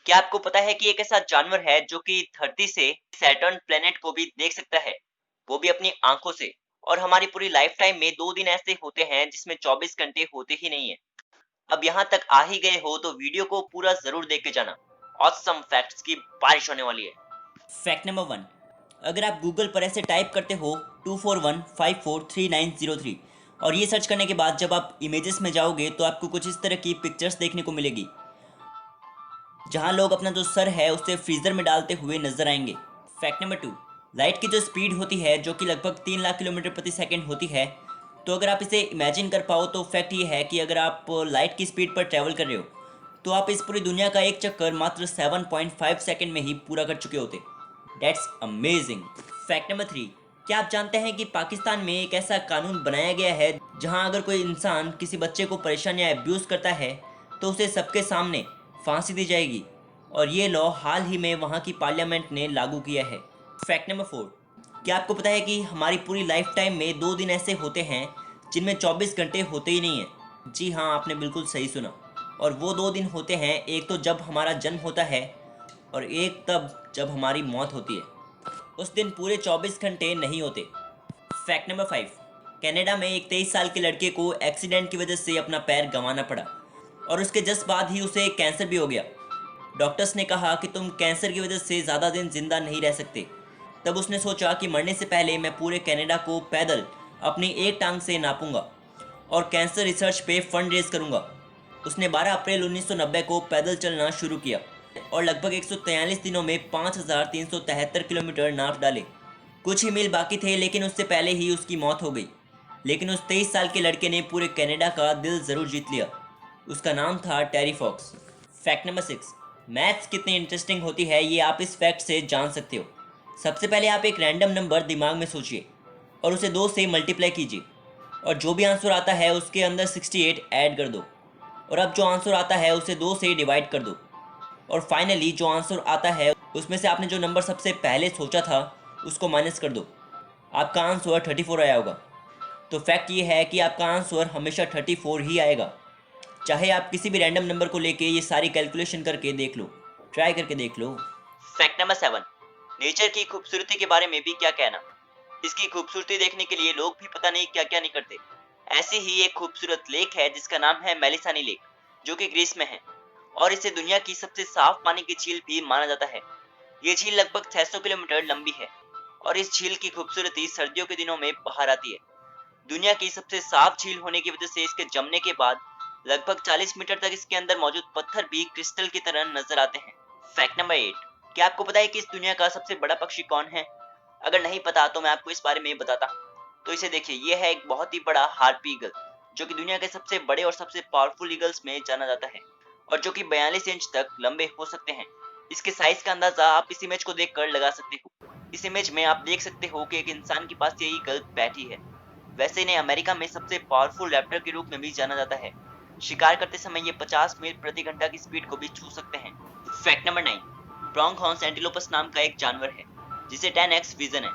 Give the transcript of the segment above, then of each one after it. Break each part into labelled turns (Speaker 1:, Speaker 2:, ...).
Speaker 1: क्या आपको पता है कि एक ऐसा जानवर है जो कि धरती से सैटर्न प्लेनेट को भी देख सकता है, वो भी अपनी आंखों से। और हमारी पूरी लाइफ टाइम में 2 दिन ऐसे होते हैं जिसमें 24 घंटे होते ही नहीं है। अब यहाँ तक आ ही गए हो तो वीडियो को पूरा जरूर देख के जाना। ऑसम फैक्ट्स की बारिश होने वाली है।
Speaker 2: Fact number 1। अगर आप गूगल पर ऐसे टाइप करते हो 241543903 और ये सर्च करने के बाद जब आप इमेजेस में जाओगे तो आपको कुछ इस तरह की पिक्चर्स देखने को मिलेगी, जहां लोग अपना जो सर है उसे फ्रीजर में डालते हुए नजर आएंगे। Fact number 2। लाइट की जो स्पीड होती है जो कि लगभग 3 लाख किलोमीटर प्रति सेकंड होती है, तो अगर आप इसे इमेजिन कर पाओ तो फैक्ट ये है कि अगर आप लाइट की स्पीड पर ट्रैवल कर रहे हो तो आप इस पूरी दुनिया का एक चक्कर मात्र 7.5 सेकंड में ही पूरा कर चुके होते। That's amazing. Fact number 3। क्या आप जानते हैं कि पाकिस्तान में एक ऐसा कानून बनाया गया है जहां अगर कोई इंसान किसी बच्चे को परेशान या अब्यूज़ करता है तो उसे सबके सामने फांसी दी जाएगी, और ये लॉ हाल ही में वहाँ की पार्लियामेंट ने लागू किया है। Fact number 4। क्या आपको पता है कि हमारी पूरी लाइफ टाइम में 2 दिन ऐसे होते हैं जिनमें 24 घंटे होते ही नहीं हैं? जी हाँ, आपने बिल्कुल सही सुना। और वो 2 दिन होते हैं, एक तो जब हमारा जन्म होता है और एक तब जब हमारी मौत होती है। उस दिन पूरे 24 घंटे नहीं होते। Fact number 5। कनाडा में एक 23 साल के लड़के को एक्सीडेंट की वजह से अपना पैर गंवाना पड़ा और उसके जस्ट बाद ही उसे कैंसर भी हो गया। डॉक्टर्स ने कहा कि तुम कैंसर की वजह से ज़्यादा दिन जिंदा नहीं रह सकते। तब उसने सोचा कि मरने से पहले मैं पूरे कनाडा को पैदल अपनी एक टांग से नापूंगा और कैंसर रिसर्च पे फंड रेज करूंगा। उसने 12 अप्रैल 1990 को पैदल चलना शुरू किया और लगभग 143 दिनों में 5373 किलोमीटर नाप डाले। कुछ ही मील बाकी थे लेकिन उससे पहले ही उसकी मौत हो गई। लेकिन उस 23 साल के लड़के ने पूरे कनाडा का दिल ज़रूर जीत लिया। उसका नाम था Terry Fox. Fact number 6। Maths कितनी इंटरेस्टिंग होती है ये आप इस फैक्ट से जान सकते हो। सबसे पहले आप एक रैंडम नंबर दिमाग में सोचिए और उसे 2 से मल्टीप्लाई कीजिए, और जो भी आंसर आता है उसके अंदर 68 ऐड कर दो, और अब जो आंसर आता है उसे 2 से डिवाइड कर दो, और फाइनली जो आंसर आता है उसमें से आपने जो नंबर सबसे पहले सोचा था उसको माइनस कर दो। आपका आंसर 34 आया होगा। तो फैक्ट ये है कि आपका आंसर हमेशा 34 ही आएगा, चाहे आप किसी भी रैंडम नंबर को लेके ये सारी कैलकुलेशन करके देख लो, ट्राई करके देख लो।
Speaker 1: Fact number 7। नेचर की खूबसूरती के बारे में भी क्या कहना। इसकी खूबसूरती देखने के लिए लोग भी पता नहीं क्या क्या नहीं करते। ऐसी ही एक खूबसूरत लेक है जिसका नाम है मेलिसानी लेक, जो कि ग्रीस में है। और इसे दुनिया की सबसे साफ पानी की झील भी माना जाता है। ये झील लगभग 600 किलोमीटर लंबी है और इस झील की खूबसूरती सर्दियों के दिनों में बाहर आती है। दुनिया की सबसे साफ झील होने की वजह से इसके जमने के बाद लगभग 40 मीटर तक इसके अंदर मौजूद पत्थर भी क्रिस्टल की तरह नजर आते हैं। Fact number 8। क्या आपको पता है कि इस दुनिया का सबसे बड़ा पक्षी कौन है? अगर नहीं पता तो मैं आपको इस बारे में बताता हूँ। तो इसे देखिए, ये है एक बहुत ही बड़ा हार्पी ईगल, जो कि दुनिया के सबसे बड़े और सबसे पावरफुल ईगल्स में जाना जाता है, और जो कि 42 इंच तक लंबे हो सकते हैं। इसके साइज का अंदाजा आप इस इमेज को देखकर लगा सकते हो। इस इमेज में आप देख सकते हो कि एक इंसान के पास ये ईगल बैठी है। वैसे इन्हें अमेरिका में सबसे पावरफुल रैप्टर के रूप में भी जाना जाता है। शिकार करते समय ये 50 मील प्रति घंटा की स्पीड को भी छू सकते हैं। Fact number 9। प्रोंग हॉर्न्स एंटीलोपस नाम का एक जानवर है जिसे 10x विजन है,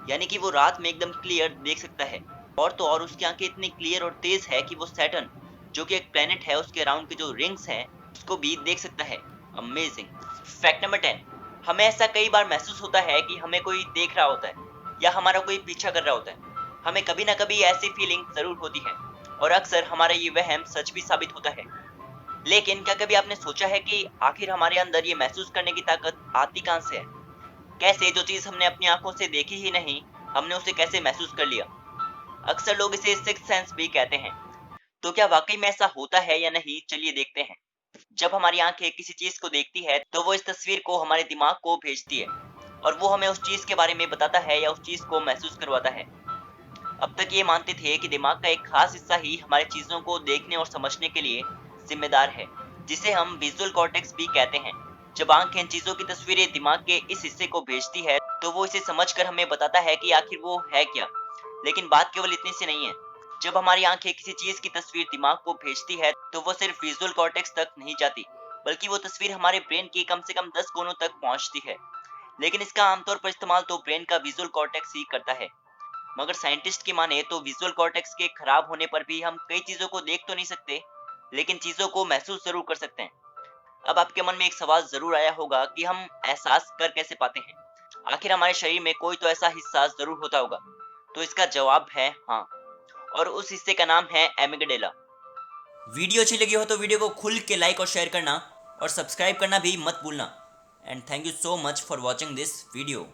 Speaker 1: यानी कि वो रात में एकदम क्लियर देख सकता है। और तो और उसकी आंखें इतनी क्लियर और तेज है कि वो सैटर्न, जो कि एक प्लेनेट है, उसके अराउंड के जो रिंग्स हैं उसको भी देख सकता है। अमेजिंग। Fact number 10। हमें ऐसा कई बार महसूस होता है कि हमें कोई देख रहा होता है या हमारा कोई पीछा कर रहा होता है। हमें कभी ना कभी ऐसी फीलिंग जरूर होती है, और अक्सर हमारा ये वहम सच भी साबित होता है। लेकिन क्या कभी आपने सोचा है कि आखिर हमारे अंदर ये महसूस करने की ताकत आती कहां से है? कैसे जो चीज हमने अपनी आंखों से देखी ही नहीं, हमने उसे कैसे महसूस कर लिया? अक्सर लोग इसे सिक्स्थ सेंस भी कहते हैं। तो क्या वाकई में ऐसा होता है या नहीं, चलिए देखते हैं। जब हमारी आंखें किसी चीज को देखती है तो वो इस तस्वीर को हमारे दिमाग को भेजती है, और वो हमें उस चीज के बारे में बताता है या उस चीज को महसूस करवाता है। अब तक ये मानते थे कि दिमाग का एक खास हिस्सा ही हमारी चीजों को देखने और समझने के लिए जिम्मेदार है, जिसे हम विजुअल कॉर्टेक्स भी कहते हैं। जब आंख इन चीजों की तस्वीरें दिमाग के इस हिस्से को भेजती है तो वो इसे समझकर हमें बताता है कि आखिर वो है क्या। लेकिन बात केवल इतनी सी नहीं है। जब हमारी आंखें किसी चीज की तस्वीर दिमाग को भेजती है तो वो सिर्फ विजुअल कॉर्टेक्स तक नहीं जाती, बल्कि वो तस्वीर हमारे ब्रेन की कम से कम 10 कोनों तक पहुंचती है। लेकिन इसका आमतौर पर इस्तेमाल तो ब्रेन का विजुअल कॉर्टेक्स ही करता है। मगर साइंटिस्ट की माने तो विजुअल कॉर्टेक्स के खराब होने पर भी हम कई चीजों को देख तो नहीं सकते, लेकिन चीजों को महसूस जरूर कर सकते हैं। अब आपके मन में एक सवाल जरूर आया होगा कि हम एहसास कर कैसे पाते हैं। आखिर हमारे शरीर में कोई तो ऐसा हिस्सा जरूर होता होगा। तो इसका जवाब है हाँ, और उस हिस्से का नाम है एमिगडेला।
Speaker 2: वीडियो अच्छी लगी हो तो वीडियो को खुल के लाइक और शेयर करना और सब्सक्राइब करना भी मत भूलना। And thank you so much for watching this video.